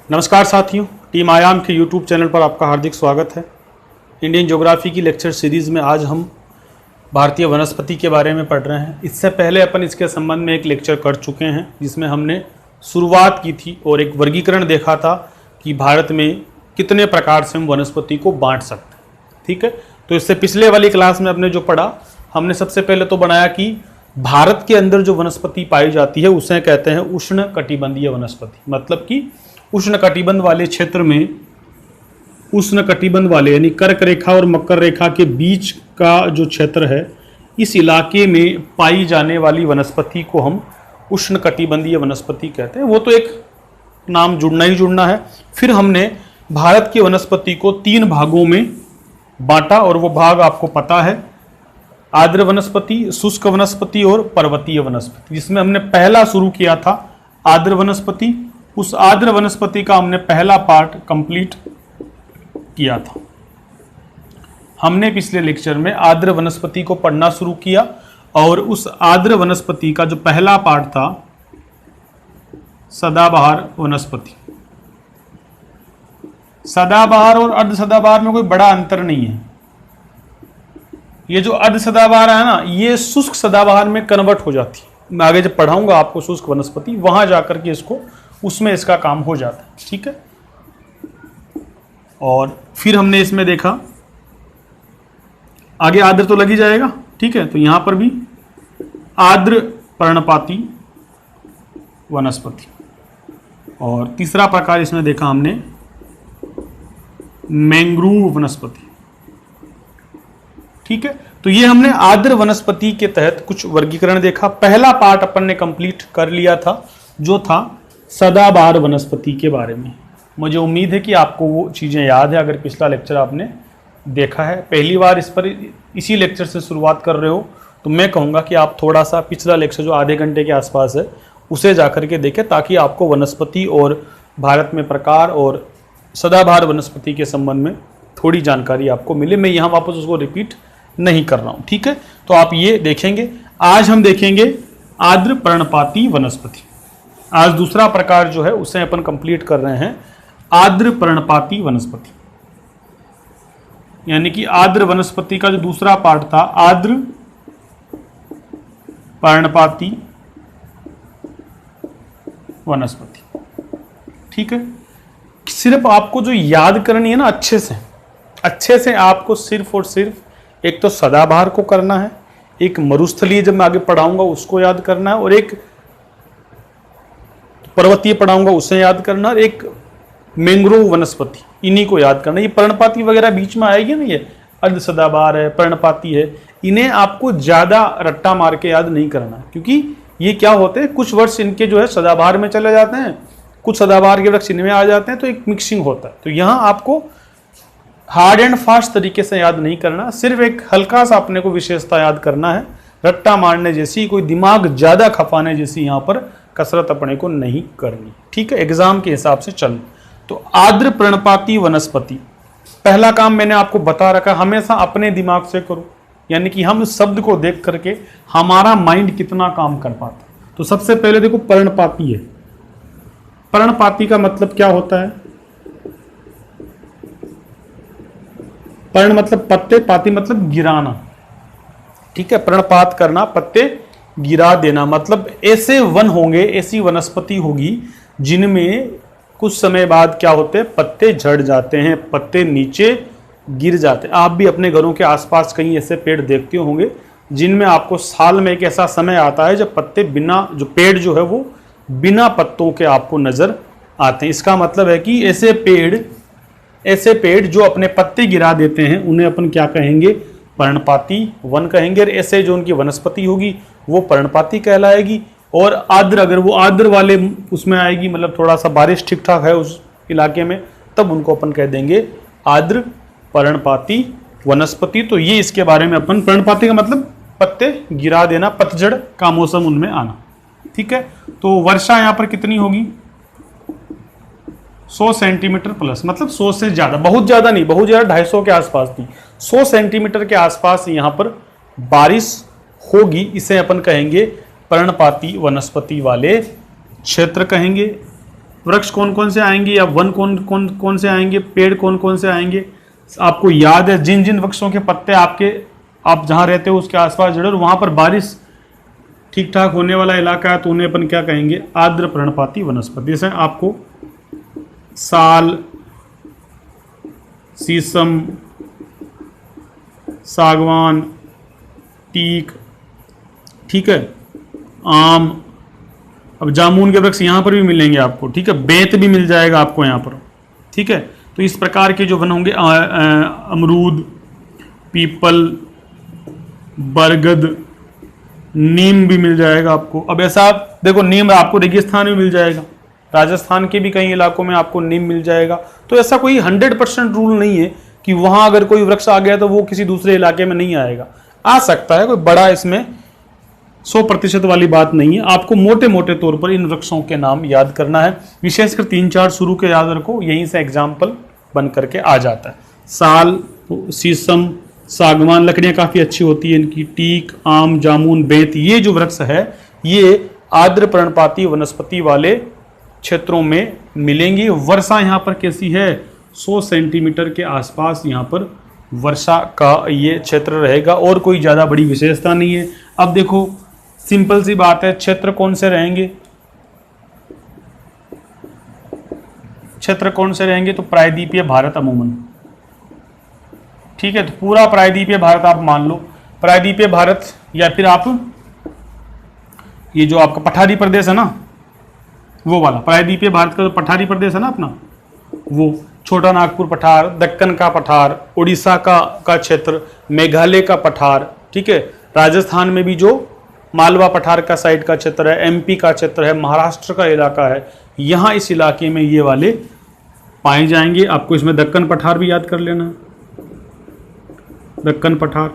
नमस्कार साथियों, टीम आयाम के यूट्यूब चैनल पर आपका हार्दिक स्वागत है। इंडियन ज्योग्राफी की लेक्चर सीरीज़ में आज हम भारतीय वनस्पति के बारे में पढ़ रहे हैं। इससे पहले अपन इसके संबंध में एक लेक्चर कर चुके हैं जिसमें हमने शुरुआत की थी और एक वर्गीकरण देखा था कि भारत में कितने प्रकार से हम वनस्पति को बांट सकते हैं। ठीक है, तो इससे पिछले वाली क्लास में हमने जो पढ़ा, हमने सबसे पहले तो बनाया कि भारत के अंदर जो वनस्पति पाई जाती है उसे कहते हैं उष्ण कटिबंधीय वनस्पति। मतलब कि उष्ण कटिबंध वाले क्षेत्र में, उष्ण कटिबंध वाले यानी कर्क रेखा और मकर रेखा के बीच का जो क्षेत्र है, इस इलाके में पाई जाने वाली वनस्पति को हम उष्ण कटिबंधीय वनस्पति कहते हैं। वो तो एक नाम जुड़ना ही जुड़ना है। फिर हमने भारत की वनस्पति को 3 भागों में बांटा और वो भाग आपको पता है, आर्द्र वनस्पति, शुष्क वनस्पति और पर्वतीय वनस्पति। जिसमें हमने पहला शुरू किया था आर्द्र वनस्पति। उस आर्द्र वनस्पति का हमने पहला पार्ट कंप्लीट किया था। हमने पिछले लेक्चर में आर्द्र वनस्पति को पढ़ना शुरू किया और उस आर्द्र वनस्पति का जो पहला पार्ट था सदाबहार वनस्पति। सदाबहार और अर्ध सदाबहार में कोई बड़ा अंतर नहीं है। ये जो अर्ध सदाबहार है ना, ये शुष्क सदाबहार में कन्वर्ट हो जाती है। मैं आगे जब पढ़ाऊंगा आपको शुष्क वनस्पति, वहां जाकर के इसको उसमें इसका काम हो जाता है। ठीक है, और फिर हमने इसमें देखा, आगे आर्द्र तो लग ही जाएगा। ठीक है, तो यहां पर भी आर्द्र पर्णपाती वनस्पति। और तीसरा प्रकार इसमें देखा हमने मैंग्रोव वनस्पति। ठीक है, तो ये हमने आर्द्र वनस्पति के तहत कुछ वर्गीकरण देखा। पहला पार्ट अपन ने कंप्लीट कर लिया था जो था सदाबहार वनस्पति के बारे में। मुझे उम्मीद है कि आपको वो चीज़ें याद है अगर पिछला लेक्चर आपने देखा है। पहली बार इस पर इसी लेक्चर से शुरुआत कर रहे हो तो मैं कहूँगा कि आप थोड़ा सा पिछला लेक्चर जो आधे घंटे के आसपास है उसे जाकर के देखें, ताकि आपको वनस्पति और भारत में प्रकार और सदाबहार वनस्पति के संबंध में थोड़ी जानकारी आपको मिले। मैं यहाँ वापस उसको रिपीट नहीं कर रहा हूँ। ठीक है, तो आप ये देखेंगे। आज हम देखेंगे आर्द्र पर्णपाती वनस्पति। आज दूसरा प्रकार जो है उसे अपन कंप्लीट कर रहे हैं, आर्द्र पर्णपाती वनस्पति। यानी कि आर्द्र वनस्पति का जो दूसरा पार्ट था आर्द्र पर्णपाती वनस्पति। ठीक है, सिर्फ आपको जो याद करनी है ना अच्छे से आपको सिर्फ और सिर्फ एक तो सदाबहार को करना है, एक मरुस्थलीय जब मैं आगे पढ़ाऊंगा उसको याद करना है, और एक पर्वतीय पढ़ाऊंगा उसे याद करना, और एक मैंग्रोव वनस्पति, इन्हीं को याद करना। ये पर्णपाती वगैरह बीच में आएगी ना, ये अर्ध सदाबहार है, पर्णपाती है, इन्हें आपको ज्यादा रट्टा मार के याद नहीं करना, क्योंकि ये क्या होते हैं, कुछ वर्ष इनके जो है सदाबहार में चले जाते हैं, कुछ सदाबहार के वृक्ष इनमें आ जाते हैं, तो एक मिक्सिंग होता है। तो यहाँ आपको हार्ड एंड फास्ट तरीके से याद नहीं करना, सिर्फ एक हल्का सा अपने को विशेषता याद करना है। रट्टा मारने जैसी, कोई दिमाग ज्यादा खपाने जैसी यहाँ पर कसरत अपने को नहीं करनी। ठीक है, एग्जाम के हिसाब से चल। तो आर्द्र पर्णपाती वनस्पति, पहला काम मैंने आपको बता रखा, हमेशा अपने दिमाग से करो, यानी कि हम शब्द को देख करके हमारा माइंड कितना काम कर पाता। तो सबसे पहले देखो पर्णपाती है। पर्णपाती का मतलब क्या होता है? पर्ण मतलब पत्ते, पाती मतलब गिराना। ठीक है, पर्णपात करना, पत्ते गिरा देना। मतलब ऐसे वन होंगे, ऐसी वनस्पति होगी जिनमें कुछ समय बाद क्या होते हैं, पत्ते झड़ जाते हैं, पत्ते नीचे गिर जाते हैं। आप भी अपने घरों के आसपास कहीं ऐसे पेड़ देखते होंगे जिनमें आपको साल में एक ऐसा समय आता है जब पत्ते बिना, जो पेड़ जो है वो बिना पत्तों के आपको नजर आते हैं। इसका मतलब है कि ऐसे पेड़ जो अपने पत्ते गिरा देते हैं उन्हें अपन क्या कहेंगे, पर्णपाती वन कहेंगे। और ऐसे जो उनकी वनस्पति होगी वो पर्णपाती कहलाएगी। और आर्द्र, अगर वो आर्द्र वाले उसमें आएगी, मतलब थोड़ा सा बारिश ठीक ठाक है उस इलाके में, तब उनको अपन कह देंगे आर्द्र पर्णपाती वनस्पति। तो ये इसके बारे में अपन, पर्णपाती का मतलब पत्ते गिरा देना, पतझड़ का मौसम उनमें आना। ठीक है, तो वर्षा यहाँ पर कितनी होगी, 100 सेंटीमीटर प्लस, मतलब 100 से ज्यादा, बहुत ज्यादा नहीं, बहुत ज्यादा 250 के आसपास थी, 100 सेंटीमीटर के आसपास यहाँ पर बारिश होगी। इसे अपन कहेंगे पर्णपाती वनस्पति वाले क्षेत्र कहेंगे। वृक्ष कौन कौन से आएंगे या वन कौन कौन कौन से आएंगे, पेड़ कौन कौन से आएंगे, आपको याद है जिन जिन वृक्षों के पत्ते आप जहाँ रहते हो उसके आसपास जड़े और वहाँ पर बारिश ठीक ठाक होने वाला इलाका है तो उन्हें अपन क्या कहेंगे, आर्द्र पर्णपाती वनस्पति। जैसे आपको साल, शीशम, सागवान, टीक, ठीक है, आम, अब जामुन के वृक्ष यहाँ पर भी मिलेंगे आपको, ठीक है, बेंत भी मिल जाएगा आपको यहाँ पर, ठीक है। तो इस प्रकार के जो वन होंगे, अमरूद, पीपल, बरगद, नीम भी मिल जाएगा आपको। अब ऐसा आप देखो, नीम आपको रेगिस्तान में मिल जाएगा, राजस्थान के भी कई इलाकों में आपको नीम मिल जाएगा। तो ऐसा कोई 100% रूल नहीं है कि वहां अगर कोई वृक्ष आ गया तो वो किसी दूसरे इलाके में नहीं आएगा, आ सकता है, कोई बड़ा इसमें 100% वाली बात नहीं है। आपको मोटे मोटे तौर पर इन वृक्षों के नाम याद करना है, विशेषकर 3-4 शुरू के याद रखो, यहीं से एग्जाम्पल बन करके आ जाता है। साल, शीशम, सागवान, लकड़ियां काफी अच्छी होती है इनकी, टीक, आम, जामुन, बेंत, ये जो वृक्ष है ये आर्द्र पर्णपाती वनस्पति वाले क्षेत्रों में मिलेंगी। वर्षा यहाँ पर कैसी है, 100 सेंटीमीटर के आसपास यहाँ पर वर्षा का ये क्षेत्र रहेगा और कोई ज़्यादा बड़ी विशेषता नहीं है। अब देखो सिंपल सी बात है, क्षेत्र कौन से रहेंगे, क्षेत्र कौन से रहेंगे, तो प्रायद्वीपीय भारत अमूमन, ठीक है। तो पूरा प्रायद्वीपीय भारत आप मान लो, प्रायद्वीपीय भारत, या फिर आप ये जो आपका पठारी प्रदेश है ना, वो वाला प्रायद्वीपीय भारत का जो पठारी प्रदेश है ना अपना, वो छोटा नागपुर पठार, दक्कन का पठार, उड़ीसा का क्षेत्र, मेघालय का पठार, ठीक है, राजस्थान में भी जो मालवा पठार का साइड का क्षेत्र है, एमपी का क्षेत्र है, महाराष्ट्र का इलाका है, यहाँ इस इलाके में ये वाले पाए जाएंगे। आपको इसमें दक्कन पठार भी याद कर लेना, दक्कन पठार,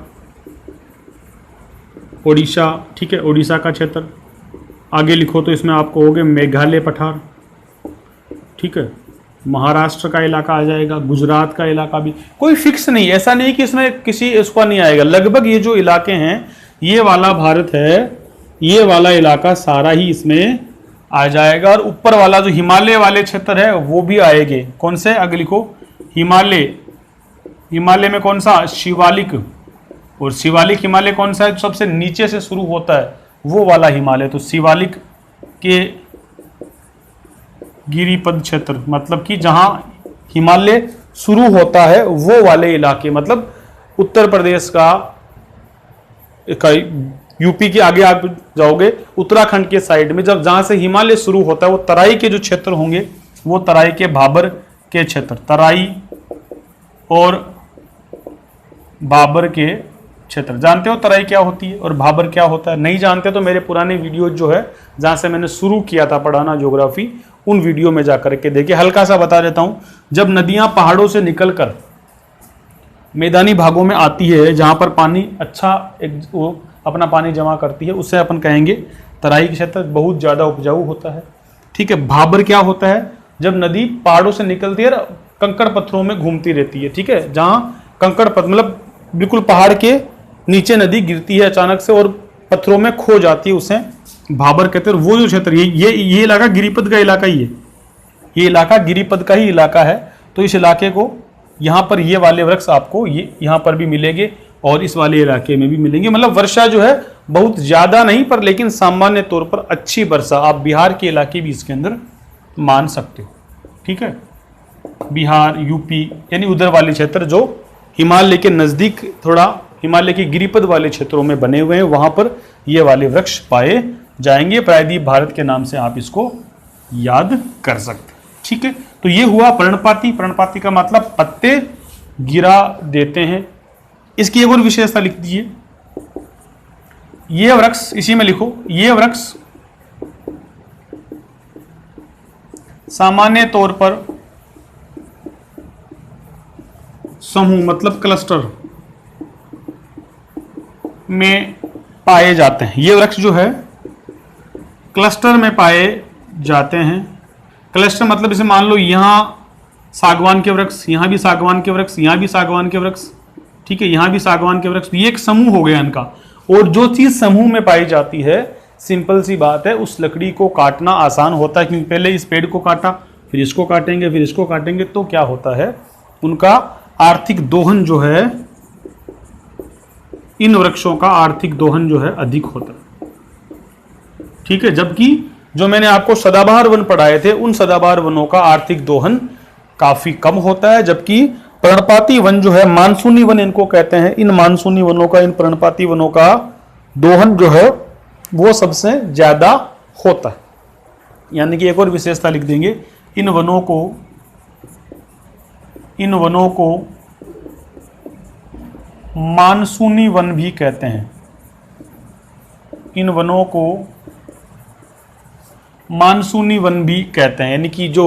ओडिशा, ठीक है, ओडिशा का क्षेत्र। आगे लिखो तो इसमें आपको हो गए मेघालय पठार, ठीक है, महाराष्ट्र का इलाका आ जाएगा, गुजरात का इलाका भी, कोई फिक्स नहीं, ऐसा नहीं कि इसमें किसी इसका नहीं आएगा, लगभग ये जो इलाके हैं, ये वाला भारत है, ये वाला इलाका सारा ही इसमें आ जाएगा। और ऊपर वाला जो हिमालय वाले क्षेत्र है वो भी आएंगे, कौन से, आगे लिखो हिमालय, हिमालय में कौन सा, शिवालिक, और शिवालिक हिमालय कौन सा है, सबसे नीचे से शुरू होता है वो वाला हिमालय, तो शिवालिक के गिरिपद क्षेत्र, मतलब कि जहां हिमालय शुरू होता है वो वाले इलाके, मतलब उत्तर प्रदेश का यूपी के आगे आप जाओगे उत्तराखंड के साइड में, जब जहां से हिमालय शुरू होता है वो तराई के जो क्षेत्र होंगे, वो तराई के भाबर के क्षेत्र, तराई और भाबर के क्षेत्र। जानते हो तराई क्या होती है और भाबर क्या होता है, नहीं जानते तो मेरे पुराने वीडियो जो है जहां से मैंने शुरू किया था पढ़ाना ज्योग्राफी, उन वीडियो में जाकर के देखिए। हल्का सा बता देता हूं, जब नदियां पहाड़ों से निकलकर मैदानी भागों में आती है, जहां पर पानी अच्छा वो अपना पानी जमा करती है, उससे अपन कहेंगे तराई क्षेत्र बहुत ज्यादा उपजाऊ होता है, ठीक है। भाबर क्या होता है, जब नदी पहाड़ों से निकलती है कंकड़ पत्थरों में घूमती रहती है, ठीक है, जहां कंकड़ पत्थर मतलब बिल्कुल पहाड़ के नीचे नदी गिरती है अचानक से और पत्थरों में खो जाती है, उसे भाबर कहते हैं। वो जो क्षेत्र ये इलाका गिरिपद का इलाका ही है, ये इलाका गिरिपद का ही इलाका है। तो इस इलाके को यहाँ पर ये वाले वृक्ष आपको ये यहाँ पर भी मिलेंगे और इस वाले इलाके में भी मिलेंगे। मतलब वर्षा जो है बहुत ज्यादा नहीं पर लेकिन सामान्य तौर पर अच्छी वर्षा आप बिहार के इलाके भी इसके अंदर मान सकते हो, ठीक है। बिहार, यूपी यानी उधर वाले क्षेत्र जो हिमालय के नजदीक थोड़ा हिमालय के गिरिपद वाले क्षेत्रों में बने हुए हैं, वहां पर ये वाले वृक्ष पाए जाएंगे। प्रायद्वीप भारत के नाम से आप इसको याद कर सकते हैं, ठीक है। तो ये हुआ पर्णपाती। पर्णपाती का मतलब पत्ते गिरा देते हैं। इसकी एक और विशेषता लिख दीजिए, ये वृक्ष, इसी में लिखो, ये वृक्ष सामान्य तौर पर समूह मतलब क्लस्टर में पाए जाते हैं। ये वृक्ष जो है क्लस्टर में पाए जाते हैं। क्लस्टर मतलब इसे मान लो यहां सागवान के वृक्ष, यहां भी सागवान के वृक्ष, यहां भी सागवान के वृक्ष, ठीक है, यहां भी सागवान के वृक्ष, ये एक समूह हो गया इनका। और जो चीज समूह में पाई जाती है सिंपल सी बात है, उस लकड़ी को काटना आसान होता है, क्योंकि पहले इस पेड़ को काटा, फिर इसको काटेंगे, फिर इसको काटेंगे, तो क्या होता है, उनका आर्थिक दोहन जो है, इन वृक्षों का आर्थिक दोहन जो है अधिक होता है। ठीक है, जबकि जो मैंने आपको सदाबहार वन पढ़ाए थे, उन सदाबहार वनों का आर्थिक दोहन काफी कम होता है, जबकि पर्णपाती वन जो है, मानसूनी वन इनको कहते हैं, इन मानसूनी वनों का, इन पर्णपाती वनों का दोहन जो है वो सबसे ज्यादा होता है। यानी कि एक और विशेषता लिख देंगे, इन वनों को मानसूनी वन भी कहते हैं। इन वनों को मानसूनी वन भी कहते हैं, यानी कि जो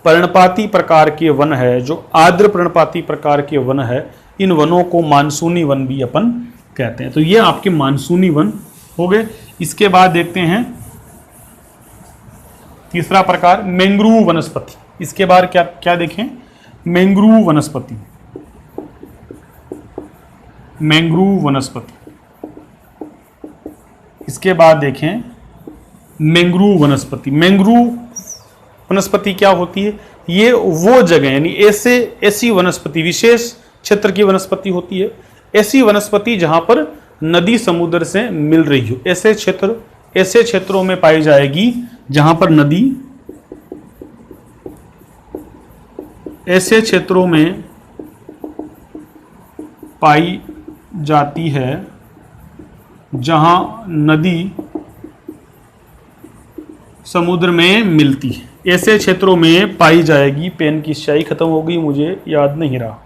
पर्णपाती प्रकार के वन है, जो आर्द्र पर्णपाती प्रकार के वन है, इन वनों को मानसूनी वन भी अपन कहते हैं। तो ये आपके मानसूनी वन हो गए। इसके बाद देखते हैं तीसरा प्रकार, मैंग्रोव वनस्पति। इसके बाद क्या क्या देखें, मैंग्रोव वनस्पति। मैंग्रोव वनस्पति, इसके बाद देखें मैंग्रोव वनस्पति। मैंग्रोव वनस्पति क्या होती है, ये वो जगह, यानी ऐसी वनस्पति, विशेष क्षेत्र की वनस्पति होती है, ऐसी वनस्पति जहां पर नदी समुद्र से मिल रही हो, ऐसे क्षेत्रों में पाई जाएगी जहां पर नदी, ऐसे क्षेत्रों में पाई जाती है जहां नदी समुद्र में मिलती है। ऐसे क्षेत्रों में पाई जाएगी, पेन की स्याही खत्म हो गई, मुझे याद नहीं रहा।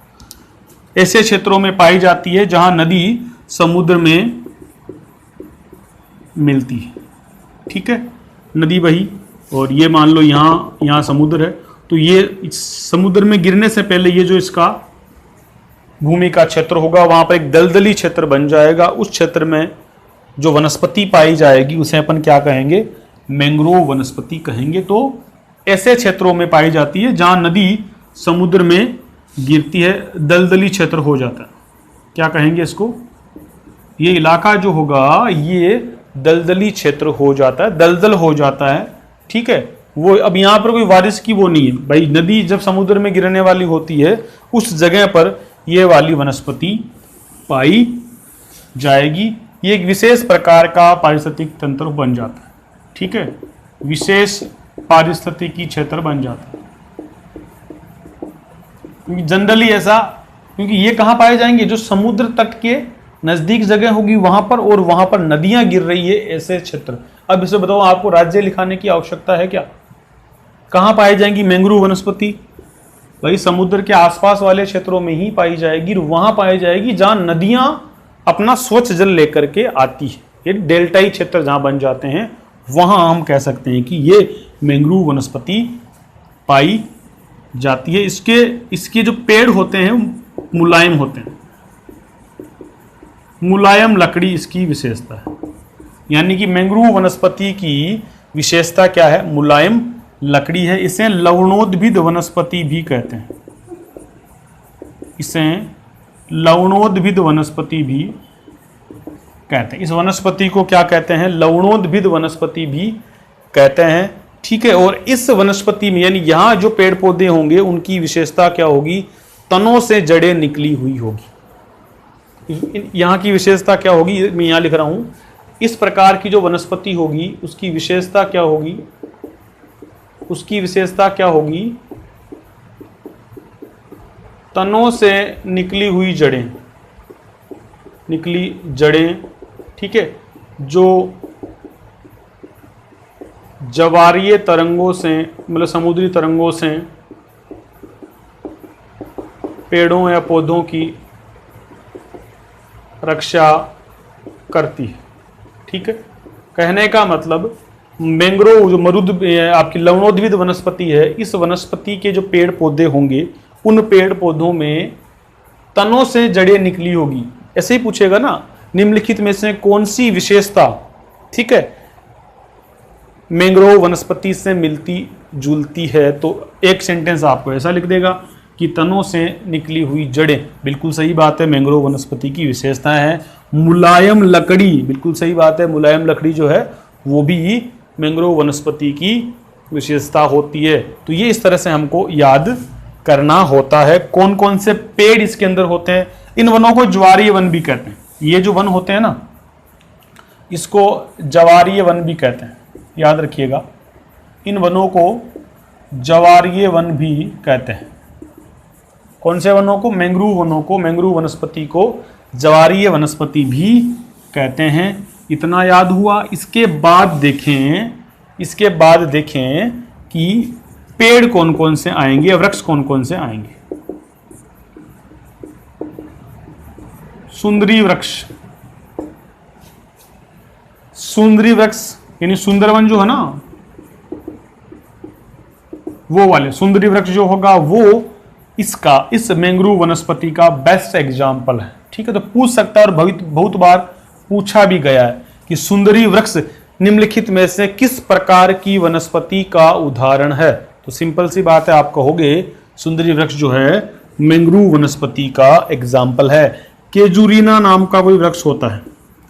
ऐसे क्षेत्रों में पाई जाती है जहां नदी समुद्र में मिलती है। ठीक है, नदी बही और ये मान लो यहाँ समुद्र है, तो ये समुद्र में गिरने से पहले ये जो इसका भूमि का क्षेत्र होगा, वहां पर एक दलदली क्षेत्र बन जाएगा। उस क्षेत्र में जो वनस्पति पाई जाएगी उसे अपन क्या कहेंगे, मैंग्रोव वनस्पति कहेंगे। तो ऐसे क्षेत्रों में पाई जाती है जहां नदी समुद्र में गिरती है, दलदली क्षेत्र हो जाता है, क्या कहेंगे इसको, ये इलाका जो होगा ये दलदली क्षेत्र हो जाता है, दलदल हो जाता है। ठीक है, वो अब यहाँ पर कोई बारिश की वो नहीं है भाई, नदी जब समुद्र में गिरने वाली होती है उस जगह पर ये वाली वनस्पति पाई जाएगी। ये एक विशेष प्रकार का पारिस्थितिक तंत्र बन जाता है। ठीक है, विशेष पारिस्थितिकी क्षेत्र बन जाता है, क्योंकि जनरली ऐसा, क्योंकि ये कहाँ पाए जाएंगे, जो समुद्र तट के नजदीक जगह होगी वहां पर, और वहां पर नदियां गिर रही है, ऐसे क्षेत्र। अब इसे बताओ, आपको राज्य लिखाने की आवश्यकता है क्या, कहाँ पाई जाएंगी मैंग्रोव वनस्पति, भाई समुद्र के आसपास वाले क्षेत्रों में ही पाई जाएगी, वहां पाई जाएगी जहां नदियां अपना स्वच्छ जल लेकर के आती है। ये डेल्टाई क्षेत्र जहां बन जाते हैं वहां हम कह सकते हैं कि ये मैंग्रोव वनस्पति पाई जाती है। इसके जो पेड़ होते हैं मुलायम होते हैं, मुलायम लकड़ी इसकी विशेषता है। यानी कि मैंग्रोव वनस्पति की विशेषता क्या है, मुलायम लकड़ी है। इसे लवणोद्भिद वनस्पति भी कहते हैं, इसे लवणोद्भिद वनस्पति भी कहते हैं। इस वनस्पति को क्या कहते हैं, लवणोद्भिद वनस्पति भी कहते हैं। ठीक है, और इस वनस्पति में, यानी यहाँ जो पेड़ पौधे होंगे उनकी विशेषता क्या होगी, तनों से जड़ें निकली हुई होगी। यहाँ की विशेषता क्या होगी, मैं यहाँ लिख रहा हूं, इस प्रकार की जो वनस्पति होगी उसकी विशेषता क्या होगी, उसकी विशेषता क्या होगी, तनों से निकली हुई जड़ें, निकली जड़ें। ठीक है, जो ज्वारीय तरंगों से, मतलब समुद्री तरंगों से पेड़ों या पौधों की रक्षा करती है। ठीक है, कहने का मतलब मैंग्रोव जो आपकी लवणोद्भिद वनस्पति है, इस वनस्पति के जो पेड़ पौधे होंगे उन पेड़ पौधों में तनों से जड़ें निकली होगी। ऐसे ही पूछेगा ना, निम्नलिखित में से कौन सी विशेषता, ठीक है, मैंग्रोव वनस्पति से मिलती जुलती है, तो एक सेंटेंस आपको ऐसा लिख देगा कि तनों से निकली हुई जड़ें। बिल्कुल सही बात है, मैंग्रोव वनस्पति की विशेषता है मुलायम लकड़ी। बिल्कुल सही बात है, मुलायम लकड़ी जो है वो भी मैंग्रोव वनस्पति की विशेषता होती है। तो ये इस तरह से हमको याद करना होता है। कौन कौन से पेड़ इसके अंदर होते हैं? इन वनों को ज्वारीय वन भी कहते हैं। ये जो वन होते हैं ना, इसको ज्वारीय वन भी कहते हैं, याद रखिएगा। इन वनों को ज्वारीय वन भी कहते हैं। कौन से वनों को? मैंग्रोव वनों को, मैंग्रोव वनस्पति को ज्वारीय वनस्पति भी कहते हैं। इतना याद हुआ। इसके बाद देखें कि पेड़ कौन कौन से आएंगे, वृक्ष कौन कौन से आएंगे। सुंदरी वृक्ष, सुंदरी वृक्ष यानी सुंदरवन जो है ना, वो वाले सुंदरी वृक्ष जो होगा वो इस मैंग्रोव वनस्पति का बेस्ट एग्जाम्पल है। ठीक है, तो पूछ सकता है और बहुत बार पूछा भी गया है कि सुंदरी वृक्ष निम्नलिखित में से किस प्रकार की वनस्पति का उदाहरण है। तो सिंपल सी बात है, आप कहोगे सुंदरी वृक्ष जो है मैंग्रोव वनस्पति का एग्जाम्पल है। केजुरीना नाम का कोई वृक्ष होता है,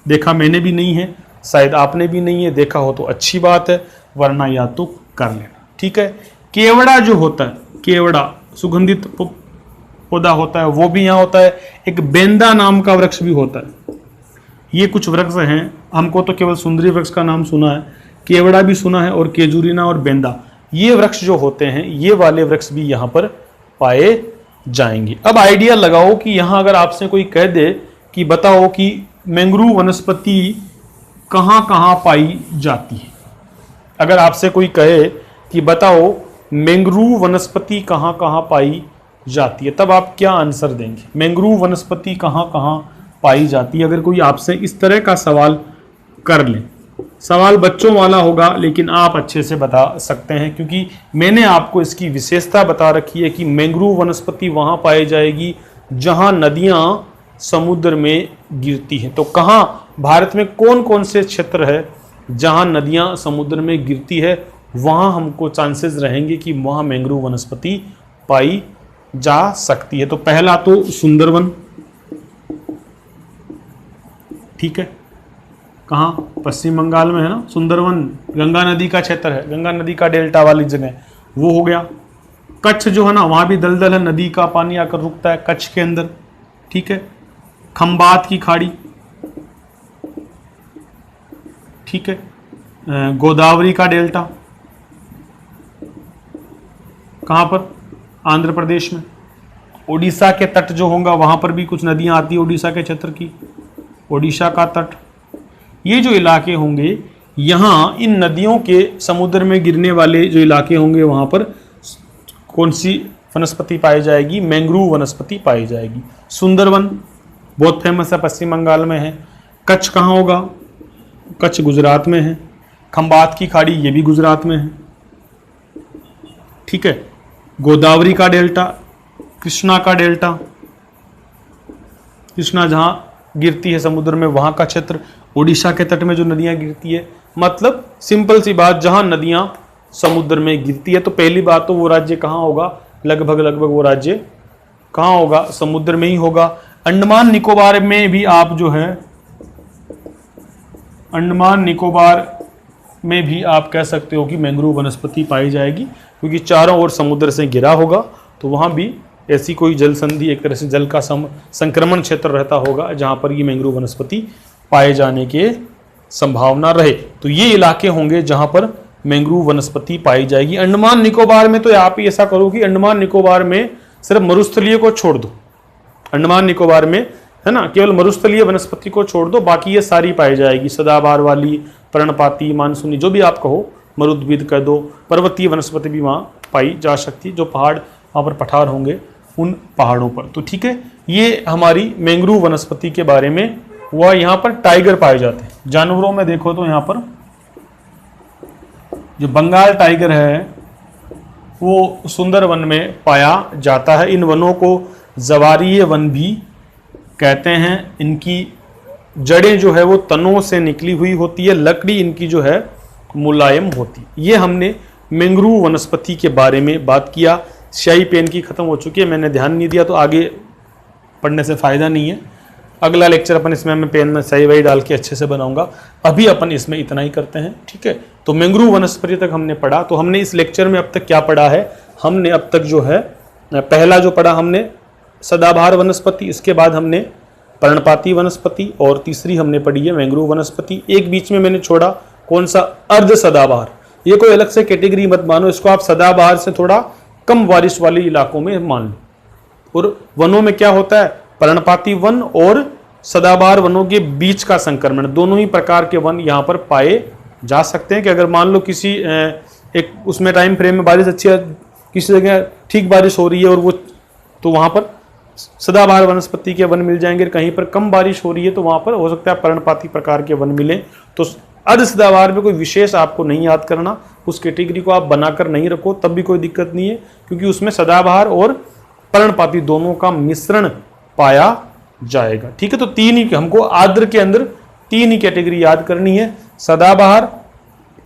देखा मैंने भी नहीं है, शायद आपने भी नहीं है, देखा हो तो अच्छी बात है, वरना या तो कर लेना। ठीक है, केवड़ा जो होता है, केवड़ा सुगंधित पौधा होता है, वो भी यहाँ होता है। एक बेंदा नाम का वृक्ष भी होता है। ये कुछ वृक्ष हैं, हमको तो केवल सुंदरी वृक्ष का नाम सुना है, केवड़ा भी सुना है, और केजुरीना और बेंदा, ये वृक्ष जो होते हैं, ये वाले वृक्ष भी यहाँ पर पाए जाएंगे। अब आइडिया लगाओ कि यहाँ अगर आपसे कोई कह दे कि बताओ कि मैंग्रोव वनस्पति कहाँ कहाँ पाई जाती है। अगर आपसे कोई कहे कि बताओ मैंग्रोव वनस्पति कहाँ कहाँ पाई जाती है, तब आप क्या आंसर देंगे? मैंग्रोव वनस्पति कहाँ कहाँ पाई जाती है? अगर कोई आपसे इस तरह का सवाल कर ले, सवाल बच्चों वाला होगा, लेकिन आप अच्छे से बता सकते हैं, क्योंकि मैंने आपको इसकी विशेषता बता रखी है कि मैंग्रोव वनस्पति वहाँ पाई जाएगी जहाँ नदियाँ समुद्र में गिरती हैं। तो कहाँ भारत में कौन कौन से क्षेत्र है जहाँ नदियाँ समुद्र में गिरती है, वहाँ हमको चांसेस रहेंगे कि वहाँ मैंग्रोव वनस्पति पाई जा सकती है। तो पहला तो सुंदरवन, ठीक है, कहाँ? पश्चिम बंगाल में है ना सुंदरवन, गंगा नदी का क्षेत्र है, गंगा नदी का डेल्टा वाली जगह, वो हो गया। कच्छ जो है ना, वहाँ भी दलदल है, नदी का पानी आकर रुकता है कच्छ के अंदर। ठीक है, खंबात की खाड़ी, ठीक है, गोदावरी का डेल्टा, कहाँ पर? आंध्र प्रदेश में। ओडिशा के तट जो होगा वहाँ पर भी कुछ नदियाँ आती है ओडिशा के क्षेत्र की, ओडिशा का तट। ये जो इलाके होंगे, यहाँ इन नदियों के समुद्र में गिरने वाले जो इलाके होंगे, वहाँ पर कौन सी वनस्पति पाई जाएगी? मैंग्रोव वनस्पति पाई जाएगी। सुंदरवन बहुत फेमस है, पश्चिम बंगाल में है। कच्छ कहाँ होगा? कच्छ गुजरात में है। खंबात की खाड़ी, ये भी गुजरात में है। ठीक है, गोदावरी का डेल्टा, कृष्णा का डेल्टा, कृष्णा जहाँ गिरती है समुद्र में, वहाँ का क्षेत्र, ओडिशा के तट में जो नदियाँ गिरती है। मतलब सिंपल सी बात, जहाँ नदियाँ समुद्र में गिरती है, तो पहली बात तो वो राज्य कहाँ होगा? लगभग वो राज्य कहाँ होगा? समुद्र में ही होगा। अंडमान निकोबार में भी आप जो है, अंडमान निकोबार में भी आप कह सकते हो कि मैंग्रोव वनस्पति पाई जाएगी, क्योंकि चारों ओर समुद्र से घिरा होगा, तो वहाँ भी ऐसी कोई जल संधि, एक तरह से जल का संक्रमण क्षेत्र रहता होगा जहाँ पर ये मैंग्रोव वनस्पति पाए जाने के संभावना रहे। तो ये इलाके होंगे जहाँ पर मैंग्रोव वनस्पति पाई जाएगी। अंडमान निकोबार में तो आप ही ऐसा करो कि अंडमान निकोबार में सिर्फ मरुस्थलीय को छोड़ दो, अंडमान निकोबार में है ना, केवल मरुस्थलीय वनस्पति को छोड़ दो, बाकी ये सारी पाई जाएगी। सदाबहार वाली, पर्णपाती, मानसूनी, जो भी आप कहो, मरुद्भिद कह दो, पर्वतीय वनस्पति भी वहाँ पाई जा सकती है, जो पहाड़ वहाँ पर पठार होंगे उन पहाड़ों पर। तो ठीक है, ये हमारी मैंग्रोव वनस्पति के बारे में हुआ। यहाँ पर टाइगर पाए जाते हैं। जानवरों में देखो तो यहाँ पर जो बंगाल टाइगर है वो सुंदरवन में पाया जाता है। इन वनों को ज्वारीय वन भी कहते हैं। इनकी जड़ें जो है वो तनों से निकली हुई होती है, लकड़ी इनकी जो है मुलायम होती है। ये हमने मैंग्रोव वनस्पति के बारे में बात किया। स्याही पेन की ख़त्म हो चुकी है, मैंने ध्यान नहीं दिया, तो आगे पढ़ने से फ़ायदा नहीं है। अगला लेक्चर अपन इसमें मैं पेन में सही वही डाल के अच्छे से बनाऊंगा। अभी अपन इसमें इतना ही करते हैं, ठीक है। तो मैंग्रोव वनस्पति तक हमने पढ़ा। तो हमने इस लेक्चर में अब तक क्या पढ़ा है, हमने अब तक जो है पहला जो पढ़ा हमने सदाबहार वनस्पति, इसके बाद हमने पर्णपाती वनस्पति, और तीसरी हमने पढ़ी है मैंग्रोव वनस्पति। एक बीच में मैंने छोड़ा कौन सा, अर्ध सदाबहार। ये कोई अलग से कैटेगरी मत मानो, इसको आप सदाबहार से थोड़ा कम बारिश वाले इलाकों में मान लो। और वनों में क्या होता है, पर्णपाती वन और सदाबहार वनों के बीच का संक्रमण, दोनों ही प्रकार के वन यहाँ पर पाए जा सकते हैं। कि अगर मान लो किसी एक उसमें टाइम फ्रेम में बारिश अच्छी है, किसी जगह ठीक बारिश हो रही है और वो, तो वहाँ पर सदाबहार वनस्पति के वन मिल जाएंगे। कहीं पर कम बारिश हो रही है तो वहाँ पर हो सकता है पर्णपाती प्रकार के वन मिले। तो अर्ध सदाबहार में कोई विशेष आपको नहीं याद करना, उस कैटेगरी को आप बनाकर नहीं रखो तब भी कोई दिक्कत नहीं है, क्योंकि उसमें सदाबहार और पर्णपाती दोनों का मिश्रण पाया जाएगा, ठीक है। तो तीन ही हमको आर्द्र के अंदर तीन ही कैटेगरी याद करनी है, सदाबहार,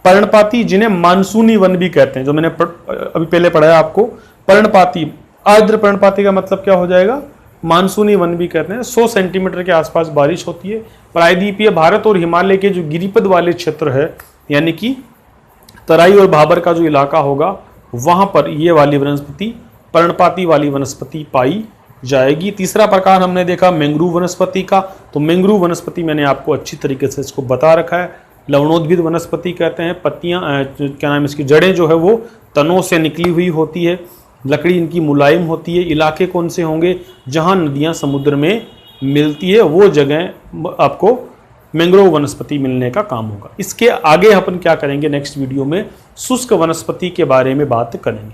पर्णपाती जिन्हें मानसूनी वन भी कहते हैं, जो मैंने अभी पहले पढ़ाया आपको। पर्णपाती, आर्द्र पर्णपाती का मतलब क्या हो जाएगा, मानसूनी वन भी कहते हैं। 100 सेंटीमीटर के आसपास बारिश होती है। प्रायद्वीपीय भारत और हिमालय के जो गिरिपद वाले क्षेत्र है, यानी कि तराई और भाबर का जो इलाका होगा, वहां पर ये वाली वनस्पति, पर्णपाती वाली वनस्पति पाई जाएगी। तीसरा प्रकार हमने देखा मैंग्रोव वनस्पति का। तो मैंग्रोव वनस्पति मैंने आपको अच्छी तरीके से इसको बता रखा है। लवणोद्भिद वनस्पति कहते हैं। पत्तियां, क्या नाम है, इसकी जड़ें जो है वो तनों से निकली हुई होती है। लकड़ी इनकी मुलायम होती है। इलाके कौन से होंगे, जहां नदियां समुद्र में मिलती है, वो जगह आपको मैंग्रोव वनस्पति मिलने का काम होगा। इसके आगे अपन क्या करेंगे, नेक्स्ट वीडियो में शुष्क वनस्पति के बारे में बात करेंगे।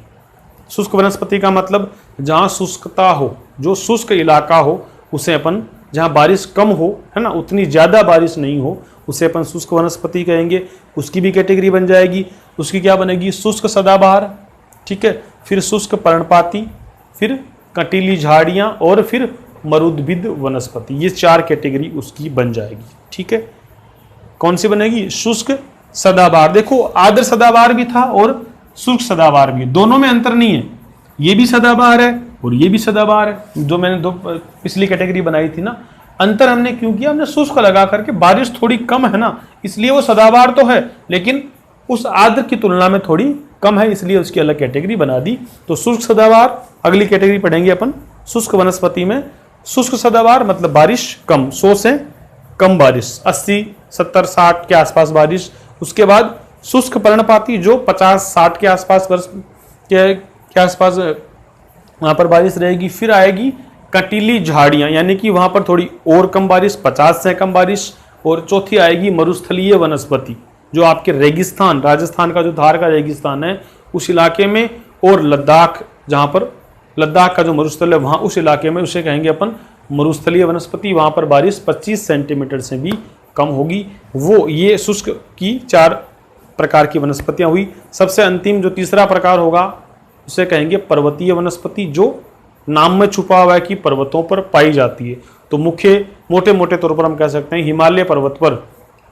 शुष्क वनस्पति का मतलब जहाँ शुष्कता हो, जो शुष्क इलाका हो उसे अपन, जहाँ बारिश कम हो, है ना, उतनी ज़्यादा बारिश नहीं हो, उसे अपन शुष्क वनस्पति कहेंगे। उसकी भी कैटेगरी बन जाएगी। उसकी क्या बनेगी, शुष्क सदाबहार, ठीक है, फिर शुष्क पर्णपाती, फिर कंटीली झाड़ियाँ, और फिर मरुद्भिद वनस्पति। ये 4 कैटेगरी उसकी बन जाएगी, ठीक है। कौन सी बनेगी, शुष्क सदाबहार। देखो आर्द्र सदाबहार भी था और शुष्क सदाबहार भी, दोनों में अंतर नहीं है। ये भी सदाबहार है और ये भी सदाबहार है। जो मैंने दो पिछली कैटेगरी बनाई थी ना, अंतर हमने क्यों किया, हमने शुष्क लगा करके, बारिश थोड़ी कम है ना, इसलिए वो सदाबहार तो है लेकिन उस आर्द्र की तुलना में थोड़ी कम है, इसलिए उसकी अलग कैटेगरी बना दी। तो शुष्क सदाबहार अगली कैटेगरी पढ़ेंगे अपन। शुष्क वनस्पति में शुष्क सदाबहार मतलब बारिश कम, 100 से कम बारिश, 80, 70, 60 के आसपास बारिश। उसके बाद शुष्क पर्णपाती जो 50, 60 के आसपास वर्ष के आसपास वहां पर बारिश रहेगी। फिर आएगी कंटीली झाड़ियां, यानी कि वहां पर थोड़ी और कम बारिश, 50 से कम बारिश। और चौथी आएगी मरुस्थलीय वनस्पति, जो आपके रेगिस्तान, राजस्थान का जो धार का रेगिस्तान है उस इलाके में, और लद्दाख, जहां पर लद्दाख का जो मरुस्थल है वहां, उस इलाके में, उसे कहेंगे अपन मरुस्थलीय वनस्पति। वहां पर बारिश 25 सेंटीमीटर से भी कम होगी। वो ये शुष्क की 4 प्रकार की वनस्पतियां हुई। सबसे अंतिम जो तीसरा प्रकार होगा उसे कहेंगे पर्वतीय वनस्पति, जो नाम में छुपा हुआ है कि पर्वतों पर पाई जाती है। तो मुख्य मोटे मोटे तौर पर हम कह सकते हैं हिमालय पर्वत पर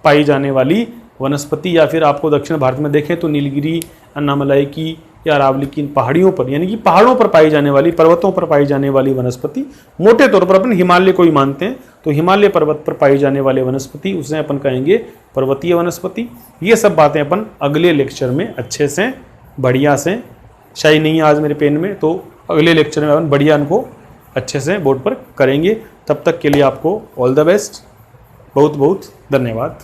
पाई जाने वाली वनस्पति, या फिर आपको दक्षिण भारत में देखें तो नीलगिरी, अन्नामलाई की या अरावली की पहाड़ियों पर, यानी कि पहाड़ों पर पाई जाने वाली, पर्वतों पर पाई जाने वाली वनस्पति। मोटे तौर पर अपन हिमालय को ही मानते हैं, तो हिमालय पर्वत पर पाई जाने वाली वनस्पति उसे अपन कहेंगे पर्वतीय वनस्पति। ये सब बातें अपन अगले लेक्चर में अच्छे से बढ़िया से, शायद नहीं आज मेरे पेन में, तो अगले लेक्चर में अपन बढ़िया इनको अच्छे से बोर्ड पर करेंगे। तब तक के लिए आपको ऑल द बेस्ट, बहुत बहुत धन्यवाद।